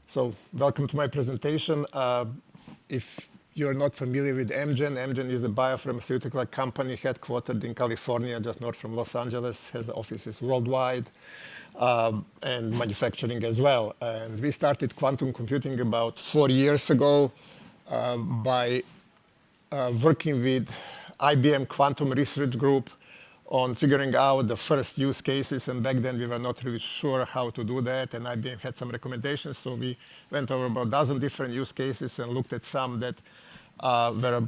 So welcome to my presentation. If you're not familiar with Amgen, Amgen is a biopharmaceutical company headquartered in California, just north from Los Angeles, has offices worldwide, and manufacturing as well. And we started quantum computing about 4 years ago by working with IBM Quantum Research Group on figuring out the first use cases, and back then we were not really sure how to do that, and IBM had some recommendations, so we went over about a dozen different use cases and looked at some that were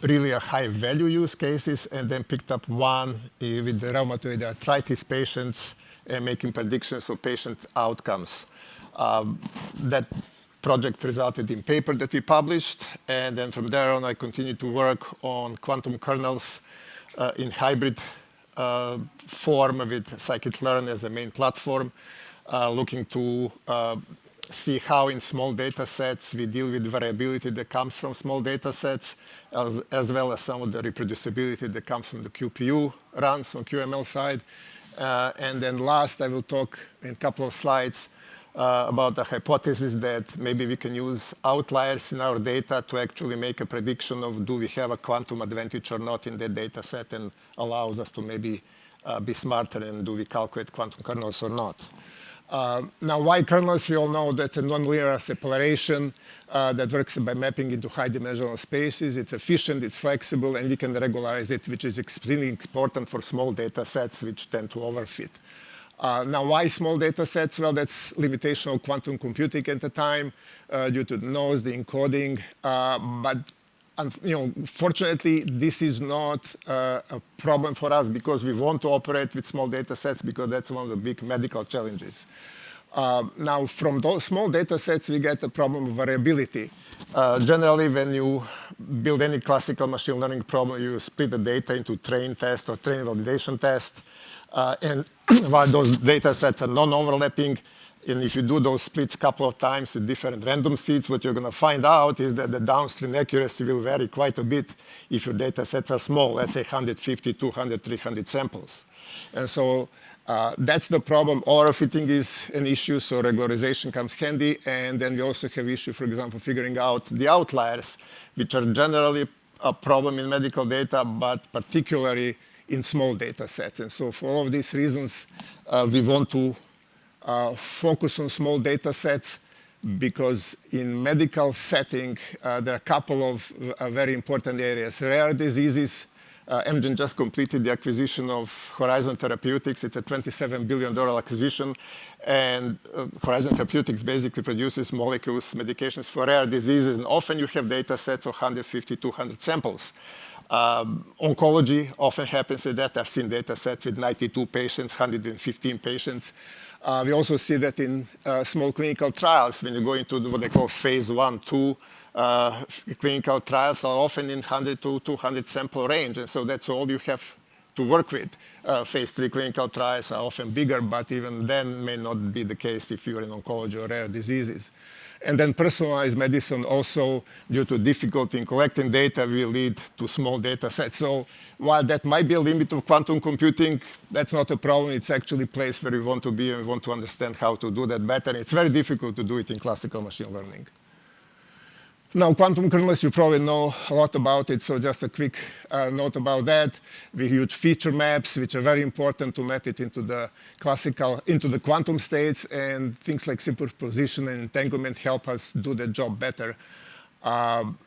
really a high value use cases, and then picked up one with the rheumatoid arthritis patients and making predictions of patient outcomes. That project resulted in paper that we published, and then from there on I continued to work on quantum kernels in hybrid form with scikit-learn as the main platform, looking to see how in small data sets we deal with variability that comes from small data sets, as well as some of the reproducibility that comes from the QPU runs on QML side. And then last, I will talk in a couple of slides about the hypothesis that maybe we can use outliers in our data to actually make a prediction of do we have a quantum advantage or not in that data set, and allows us to maybe be smarter and do we calculate quantum kernels or not. Now, why kernels? We all know that's a nonlinear separation that works by mapping into high-dimensional spaces. It's efficient, it's flexible, and we can regularize it, which is extremely important for small data sets which tend to overfit. Now, why small data sets? Well, that's limitation of quantum computing at the time due to the noise, the encoding. But fortunately, this is not a problem for us because we want to operate with small data sets because that's one of the big medical challenges. Now, from those small data sets, we get the problem of variability. Generally, when you build any classical machine learning problem, you split the data into train test or train validation test. And while those data sets are non-overlapping, and if you do those splits a couple of times with different random seeds, what you're going to find out is that the downstream accuracy will vary quite a bit if your data sets are small, let's say 150, 200, 300 samples. And so that's the problem. Overfitting is an issue, so regularization comes handy. And then we also have issue, for example, figuring out the outliers, which are generally a problem in medical data, but particularly in small data sets. And so for all of these reasons, we want to focus on small data sets because in medical setting, there are a couple of very important areas. Rare diseases, Amgen just completed the acquisition of Horizon Therapeutics. It's a $27 billion acquisition. And Horizon Therapeutics basically produces molecules, medications for rare diseases. And often you have data sets of 150, 200 samples. Oncology often happens with that. I've seen data sets with 92 patients, 115 patients. We also see that in small clinical trials, when you go into what they call phase 1, 2 clinical trials are often in 100 to 200 sample range. And so that's all you have to work with. Phase 3 clinical trials are often bigger, but even then may not be the case if you're in oncology or rare diseases. And then personalized medicine also, due to difficulty in collecting data, will lead to small data sets. So while that might be a limit of quantum computing, that's not a problem. It's actually a place where we want to be and we want to understand how to do that better. It's very difficult to do it in classical machine learning. Now, quantum kernels, you probably know a lot about it, so just a quick note about that. We use feature maps, which are very important to map it into the quantum states, and things like superposition and entanglement help us do the job better.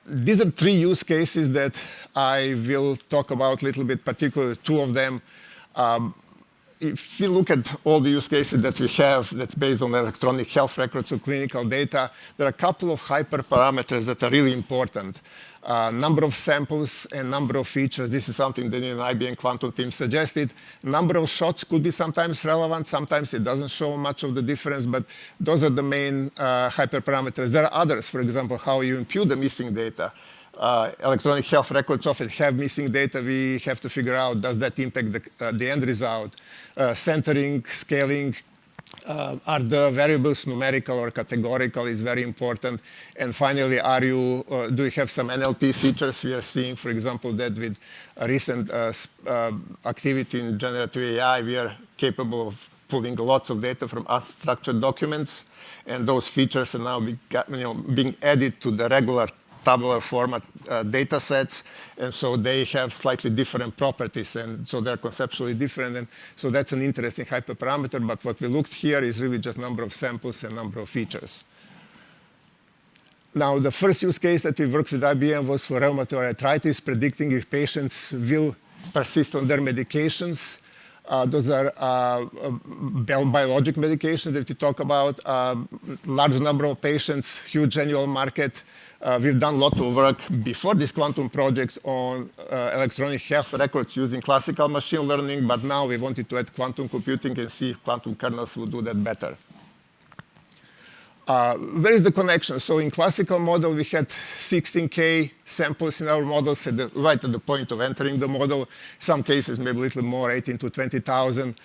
These are 3 use cases that I will talk about a little bit, particularly 2 of them. If you look at all the use cases that we have that's based on electronic health records or clinical data, there are a couple of hyperparameters that are really important. Number of samples and number of features. This is something that an IBM quantum team suggested. Number of shots could be sometimes relevant. Sometimes it doesn't show much of the difference, but those are the main hyperparameters. There are others, for example, how you impute the missing data. Electronic health records often have missing data. We have to figure out, does that impact the end result? Centering, scaling, are the variables numerical or categorical is very important. And finally, do you have some NLP features? We are seeing, for example, that with a recent activity in generative AI, we are capable of pulling lots of data from unstructured documents, and those features are now being added to the regular tabular format data sets, and so they have slightly different properties, and so they're conceptually different, and so that's an interesting hyperparameter, but what we looked here is really just number of samples and number of features. Now, the first use case that we worked with IBM was for rheumatoid arthritis, predicting if patients will persist on their medications. Those are biologic medications that we talk about. Large number of patients, huge annual market. We've done a lot of work before this quantum project on electronic health records using classical machine learning, but now we wanted to add quantum computing and see if quantum kernels would do that better. Where is the connection? So in classical model, we had 16K samples in our models right at the point of entering the model. Some cases, maybe a little more, 18 to 20,000.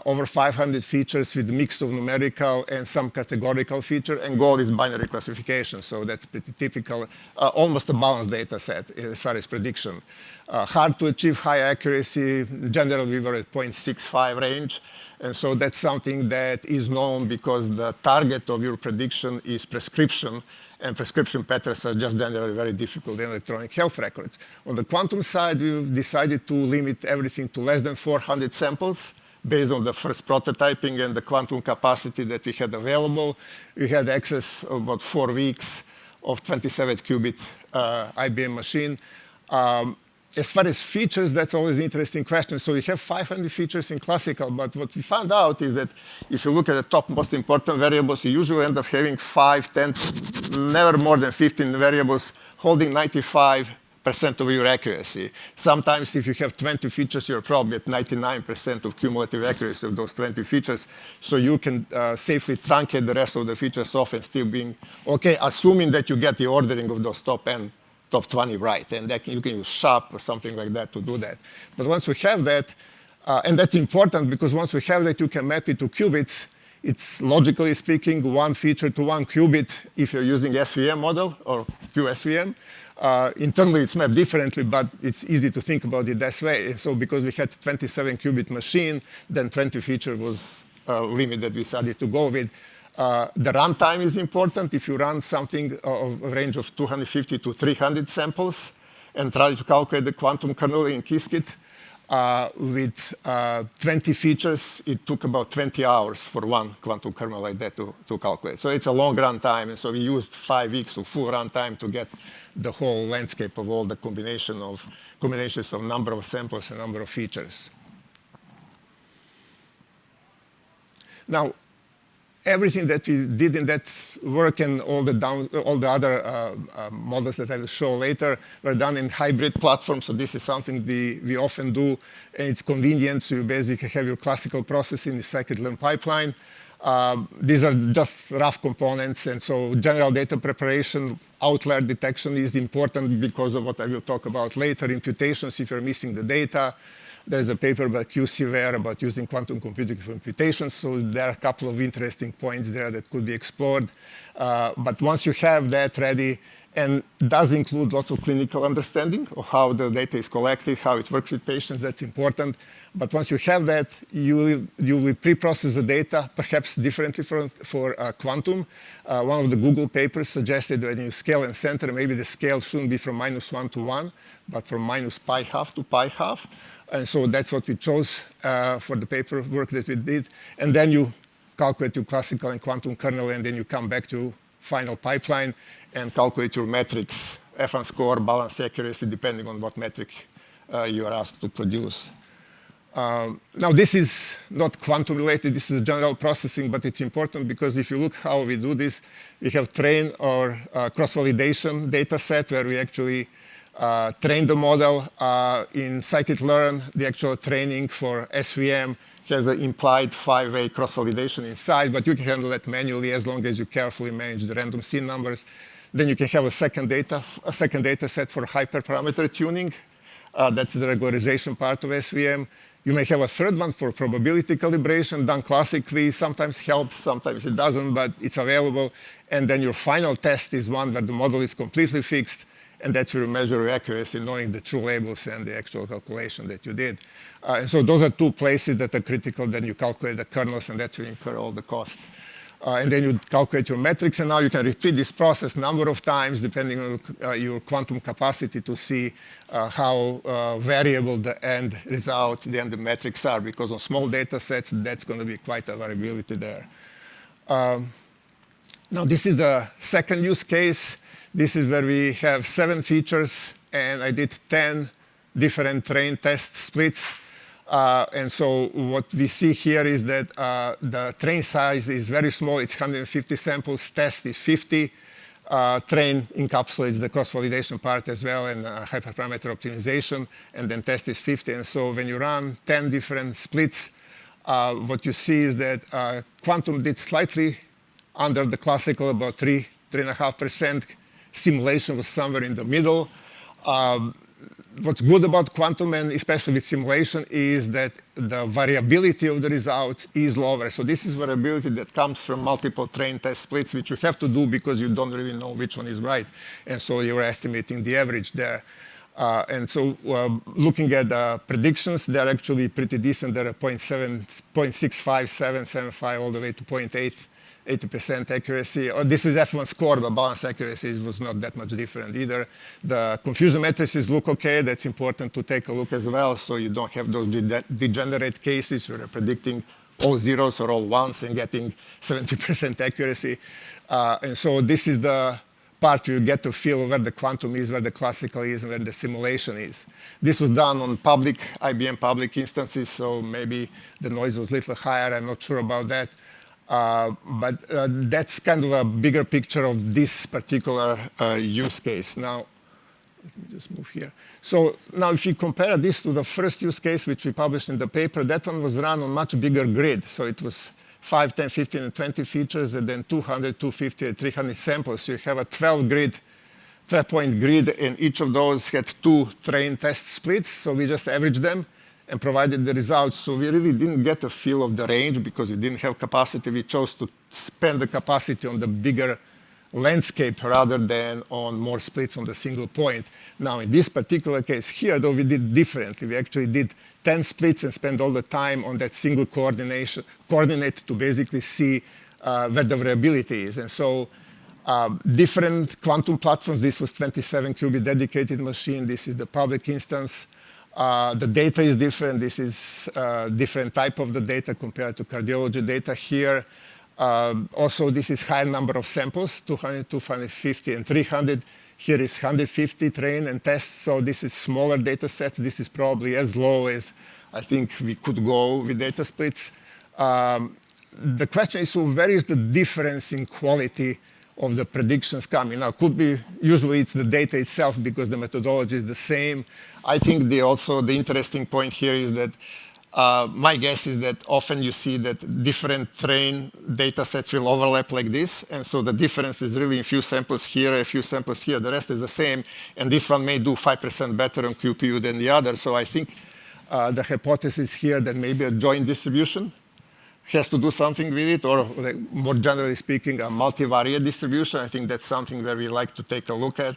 Over 500 features with a mix of numerical and some categorical feature. And goal is binary classification. So that's pretty typical, almost a balanced data set as far as prediction. Hard to achieve high accuracy. Generally, we were at 0.65 range. And so that's something that is known because the target of your prediction is prescription, and prescription patterns are just generally very difficult in electronic health records. On the quantum side, we've decided to limit everything to less than 400 samples based on the first prototyping and the quantum capacity that we had available. We had access of about 4 weeks of 27-qubit IBM machine. As far as features, that's always an interesting question. So you have 500 features in classical, but what we found out is that if you look at the top most important variables, you usually end up having 5, 10, never more than 15 variables holding 95% of your accuracy. Sometimes if you have 20 features, you're probably at 99% of cumulative accuracy of those 20 features. So you can safely truncate the rest of the features off and still being okay, assuming that you get the ordering of those top 20 right, and that you can use SHAP or something like that to do that. But once we have that, and that's important because once we have that, you can map it to qubits. It's logically speaking 1 feature to 1 qubit if you're using SVM model or QSVM. Internally, it's mapped differently, but it's easy to think about it that way. So because we had 27-qubit machine, then 20 feature was a limit that we started to go with. The runtime is important. If you run something of a range of 250 to 300 samples and try to calculate the quantum kernel in Qiskit, with 20 features, it took about 20 hours for one quantum kernel like that to calculate. So it's a long runtime, and so we used 5 weeks of full runtime to get the whole landscape of all the combinations of number of samples and number of features. Now, everything that we did in that work and all the other models that I will show later were done in hybrid platforms. So this is something we often do, and it's convenient. So you basically have your classical processing, the scikit-learn pipeline. These are just rough components, and so general data preparation, outlier detection is important because of what I will talk about later, imputations if you're missing the data. There's a paper by QCVR about using quantum computing for imputations, so there are a couple of interesting points there that could be explored. But once you have that ready, and does include lots of clinical understanding of how the data is collected, how it works with patients, that's important. But once you have that, you will pre-process the data, perhaps differently for quantum. One of the Google papers suggested when you scale and center, maybe the scale shouldn't be from -1 to 1, but from -pi-half to pi-half. And so that's what we chose for the paperwork that we did. And then you calculate your classical and quantum kernel, and then you come back to final pipeline and calculate your metrics, F1 score, balance accuracy, depending on what metric you are asked to produce. Now, this is not quantum related. This is a general processing, but it's important because if you look how we do this, we have train or cross-validation data set where we actually train the model in scikit-learn. The actual training for SVM has an implied 5-way cross-validation inside, but you can handle that manually as long as you carefully manage the random seed numbers. Then you can have a second data set for hyperparameter tuning. That's the regularization part of SVM. You may have a third one for probability calibration done classically. Sometimes helps, sometimes it doesn't, but it's available. And then your final test is one where the model is completely fixed, And that's where you measure your accuracy, knowing the true labels and the actual calculation that you did. And so those are two places that are critical. Then you calculate the kernels, and that's where you incur all the cost. And then you calculate your metrics, and now you can repeat this process a number of times depending on your quantum capacity to see how variable the end results, the end metrics are, because on small data sets, that's going to be quite a variability there. Now, this is the second use case. This is where we have 7 features, and I did 10 different train test splits. And so what we see here is that the train size is very small. It's 150 samples. Test is 50. Train encapsulates the cross-validation part as well and hyperparameter optimization. And then test is 50. And so when you run 10 different splits, what you see is that quantum did slightly under the classical, about 3.5%. Simulation was somewhere in the middle. What's good about quantum, and especially with simulation, is that the variability of the results is lower. So this is variability that comes from multiple train test splits, which you have to do because you don't really know which one is right. And so you're estimating the average there. And so looking at the predictions, they're actually pretty decent. They're at 0.7, 0.65, 7.75, all the way to 0.8. 80% accuracy. This is F1 score, but balance accuracy was not that much different either. The confusion matrices look okay. That's important to take a look as well, so you don't have those degenerate cases where you're predicting all zeros or all ones and getting 70% accuracy. And so this is the part where you get to feel where the quantum is, where the classical is, and where the simulation is. This was done on public, IBM public instances, so maybe the noise was a little higher. I'm not sure about that. But that's kind of a bigger picture of this particular use case. Now, let me just move here. So now if you compare this to the first use case, which we published in the paper, that one was run on much bigger grid. So it was 5, 10, 15, and 20 features, and then 200, 250, and 300 samples. So you have a 12-point grid, and each of those had 2 train test splits. So we just averaged them and provided the results. So we really didn't get a feel of the range because we didn't have capacity. We chose to spend the capacity on the bigger landscape rather than on more splits on the single point. Now, in this particular case here, though, we did differently. We actually did 10 splits and spent all the time on that single coordinate to basically see where the variability is. And so different quantum platforms. This was 27-qubit dedicated machine. This is the public instance. The data is different. This is a different type of the data compared to cardiology data here. Also, this is higher number of samples, 200, 250, and 300. Here is 150 train and test. So this is smaller data sets. This is probably as low as I think we could go with data splits. The question is, so where is the difference in quality of the predictions coming? Now, could be, usually it's the data itself because the methodology is the same. I think the interesting point here is that my guess is that often you see that different train data sets will overlap like this. And so the difference is really a few samples here, a few samples here. The rest is the same. And this one may do 5% better on QPU than the other. So I think the hypothesis here that maybe a joint distribution has to do something with it, or like, more generally speaking, a multivariate distribution. I think that's something where we like to take a look at.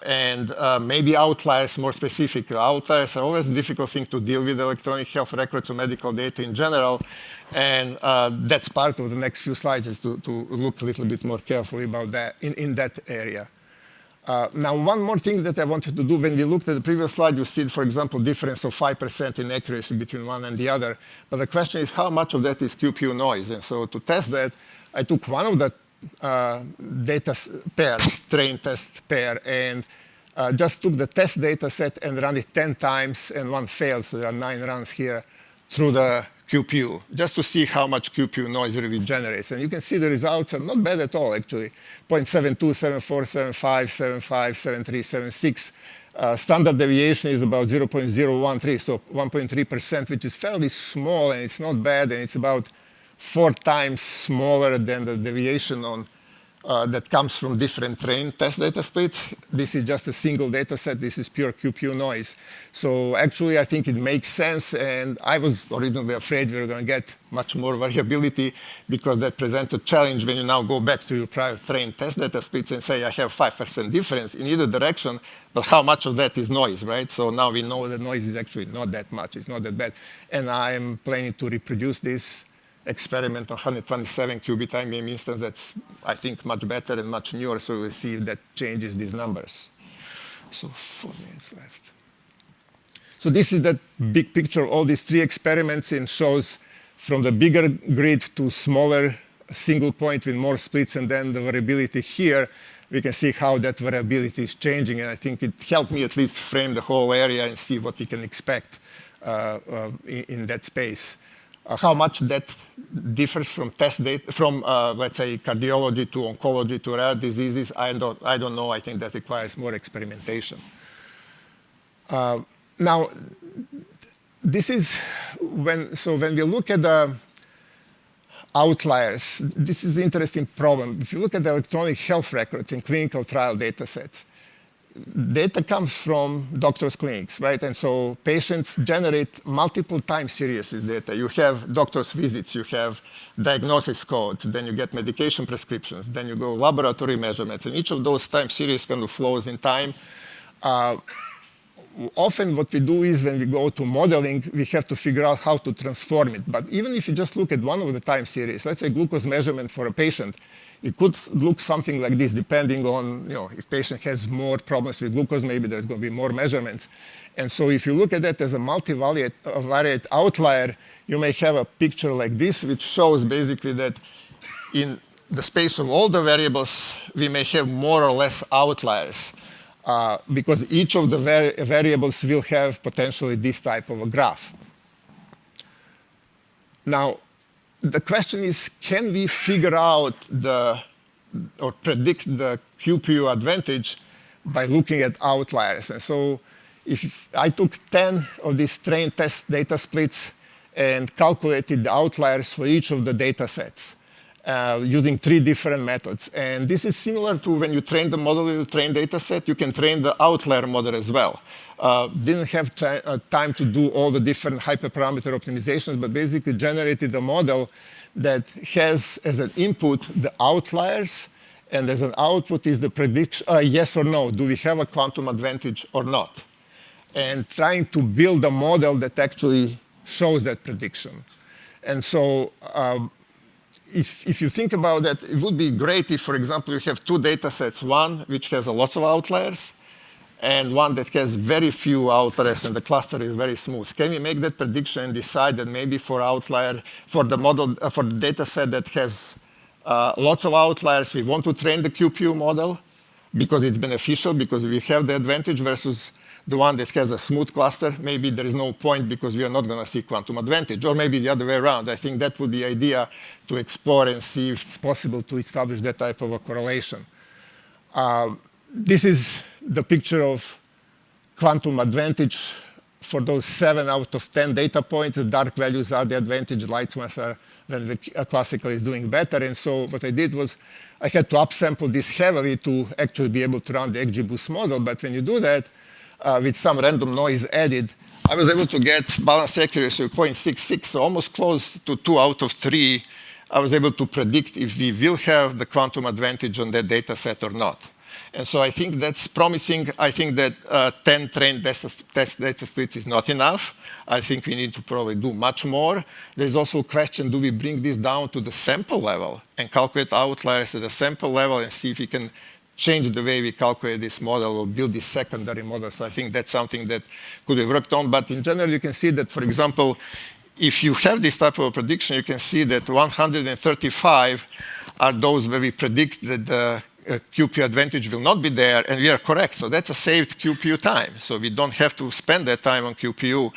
And maybe outliers more specifically. Outliers are always a difficult thing to deal with electronic health records or medical data in general. And that's part of the next few slides, is to look a little bit more carefully about that in that area. Now, one more thing that I wanted to do, when we looked at the previous slide, you see, for example, difference of 5% in accuracy between one and the other. But the question is, how much of that is QPU noise? And so to test that, I took one of the data pairs, train test pair, and just took the test data set and ran it 10 times, and one failed. So there are 9 runs here through the QPU, just to see how much QPU noise really generates. And you can see the results are not bad at all, actually. 0.72, 74, 75, 75, 73, 76. Standard deviation is about 0.013, so 1.3%, which is fairly small, and it's not bad, and it's about 4 times smaller than the deviation on that comes from different trained test data splits. This is just a single data set. This is pure QPU noise. So actually, I think it makes sense. And I was originally afraid we were going to get much more variability because that presents a challenge when you now go back to your prior trained test data splits and say, I have 5% difference in either direction, but how much of that is noise, right? So now we know that noise is actually not that much. It's not that bad. And I'm planning to reproduce this experiment on 127 qubit IBM instance that's, I think, much better and much newer, so we'll see if that changes these numbers. So 4 minutes left. So this is that big picture of all these 3 experiments and shows from the bigger grid to smaller single point with more splits and then the variability here. We can see how that variability is changing, and I think it helped me at least frame the whole area and see what we can expect in that space. How much that differs from test data, from let's say cardiology to oncology to rare diseases, I don't know. I think that requires more experimentation. Now, this is when we look at the outliers, this is an interesting problem. If you look at the electronic health records in clinical trial data sets, data comes from doctors' clinics, right? And so patients generate multiple time series data. You have doctor's visits, you have diagnosis codes, then you get medication prescriptions, then you go laboratory measurements, and each of those time series kind of flows in time. Often what we do is when we go to modeling, we have to figure out how to transform it. But even if you just look at one of the time series, let's say glucose measurement for a patient, it could look something like this, depending on, if patient has more problems with glucose, maybe there's going to be more measurements. And so if you look at that as a multivariate outlier, you may have a picture like this, which shows basically that in the space of all the variables, we may have more or less outliers, because each of the variables will have potentially this type of a graph. Now, the question is, can we figure out or predict the QPU advantage by looking at outliers? And so if I took 10 of these trained test data splits and calculated the outliers for each of the data sets using 3 different methods. And this is similar to when you train the model, you train data set, you can train the outlier model as well. Didn't have time to do all the different hyperparameter optimizations, but basically generated a model that has as an input the outliers, and as an output is the prediction, yes or no, do we have a quantum advantage or not? And trying to build a model that actually shows that prediction. And so if you think about that, it would be great if, for example, you have 2 data sets, one which has a lot of outliers, and one that has very few outliers, and the cluster is very smooth. Can we make that prediction and decide that maybe for the model, for the data set that has lots of outliers, we want to train the QPU model because it's beneficial, because we have the advantage, versus the one that has a smooth cluster? Maybe there is no point because we are not going to see quantum advantage, or maybe the other way around. I think that would be the idea to explore and see if it's possible to establish that type of a correlation. This is the picture of quantum advantage for those 7 out of 10 data points. The dark values are the advantage, light ones are when the classical is doing better. And so what I did was I had to upsample this heavily to actually be able to run the XGBoost model. But when you do that, with some random noise added, I was able to get balance accuracy of 0.66, so almost close to 2 out of 3. I was able to predict if we will have the quantum advantage on that data set or not. And so I think that's promising. I think that 10 trained test data splits is not enough. I think we need to probably do much more. There's also a question, do we bring this down to the sample level and calculate outliers at the sample level and see if we can change the way we calculate this model or build this secondary model? So I think that's something that could be worked on. But in general, you can see that, for example, if you have this type of prediction, you can see that 135 are those where we predict that the QPU advantage will not be there, and we are correct. So that's a saved QPU time. So we don't have to spend that time on QPU.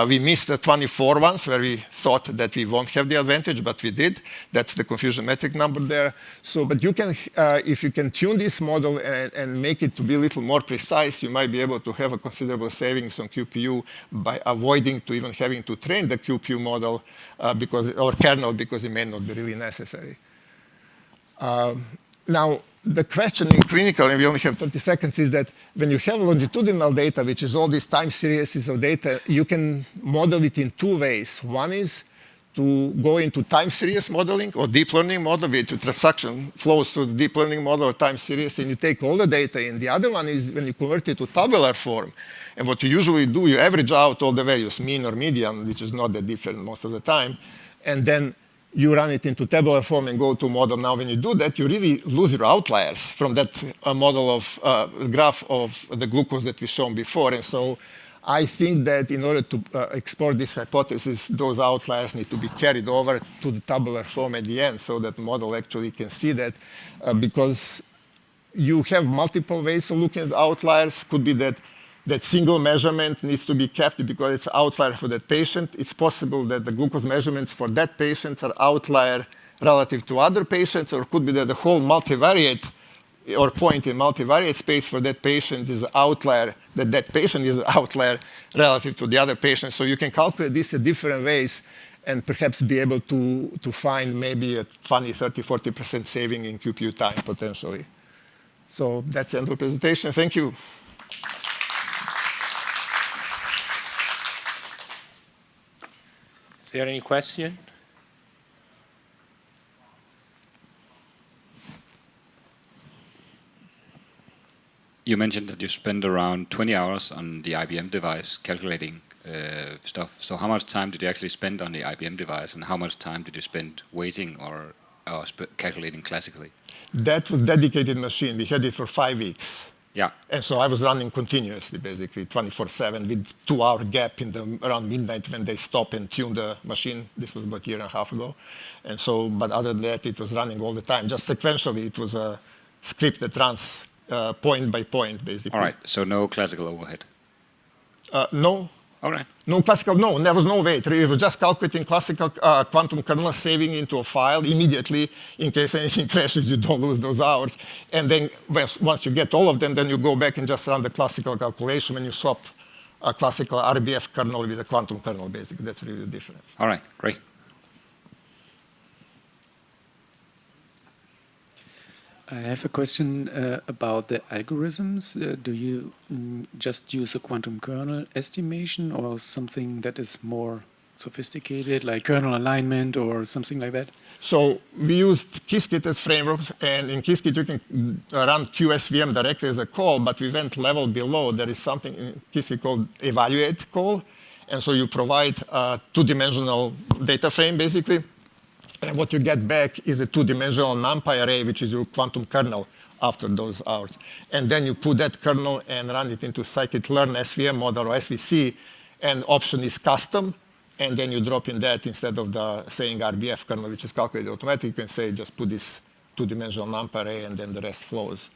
We missed the 24 ones where we thought that we won't have the advantage, but we did. That's the confusion metric number there. So, but you can, if you can tune this model and make it to be a little more precise, you might be able to have a considerable savings on QPU by avoiding to even having to train the QPU model or kernel, because it may not be really necessary. Now, the question in clinical, and we only have 30 seconds, is that when you have longitudinal data, which is all these time series of data, you can model it in two ways. One is to go into time series modeling or deep learning model, where the transaction flows through the deep learning model or time series, and you take all the data in. The other one is when you convert it to tabular form. And what you usually do, you average out all the values, mean or median, which is not that different most of the time, and then you run it into tabular form and go to model. Now, when you do that, you really lose your outliers from that model of graph of the glucose that we shown before. And so I think that in order to explore this hypothesis, those outliers need to be carried over to the tabular form at the end so that the model actually can see that because you have multiple ways of looking at outliers. Could be that that single measurement needs to be kept because it's outlier for that patient. It's possible that the glucose measurements for that patient are outlier relative to other patients, or it could be that the whole multivariate or point in multivariate space for that patient is outlier, that patient is an outlier relative to the other patient. So you can calculate this in different ways and perhaps be able to find maybe a funny 30-40% saving in QPU time potentially. So that's the end of the presentation. Thank you. Is there any question? You mentioned that you spend around 20 hours on the IBM device calculating stuff. So how much time did you actually spend on the IBM device, and how much time did you spend waiting or calculating classically? That was dedicated machine. We had it for 5 weeks. Yeah. And so I was running continuously, basically 24/7 with 2-hour gap in around midnight when they stop and tune the machine. This was about a year and a half ago. And so, but other than that, it was running all the time. Just sequentially, it was a script that runs point by point, basically. All right. So no classical overhead. No. All right. No classical, no, there was no wait. It was just calculating classical quantum kernel, saving into a file immediately in case anything crashes, you don't lose those hours. And then once you get all of them, then you go back and just run the classical calculation when you swap a classical RBF kernel with a quantum kernel, basically. That's really the difference. All right, great. I have a question about the algorithms. Do you just use a quantum kernel estimation or something that is more sophisticated, like kernel alignment or something like that? So we used Qiskit as framework, and in Qiskit you can run QSVM directly as a call, but we went level below. There is something in Qiskit called evaluate call, and so you provide a two-dimensional data frame, basically. And what you get back is a two-dimensional NumPy array, which is your quantum kernel after those hours. And then you put that kernel and run it into scikit-learn SVM model or SVC, and option is custom. And then you drop in that instead of the saying RBF kernel, which is calculated automatically. You can say just put this two-dimensional NumPy array, and then the rest flows.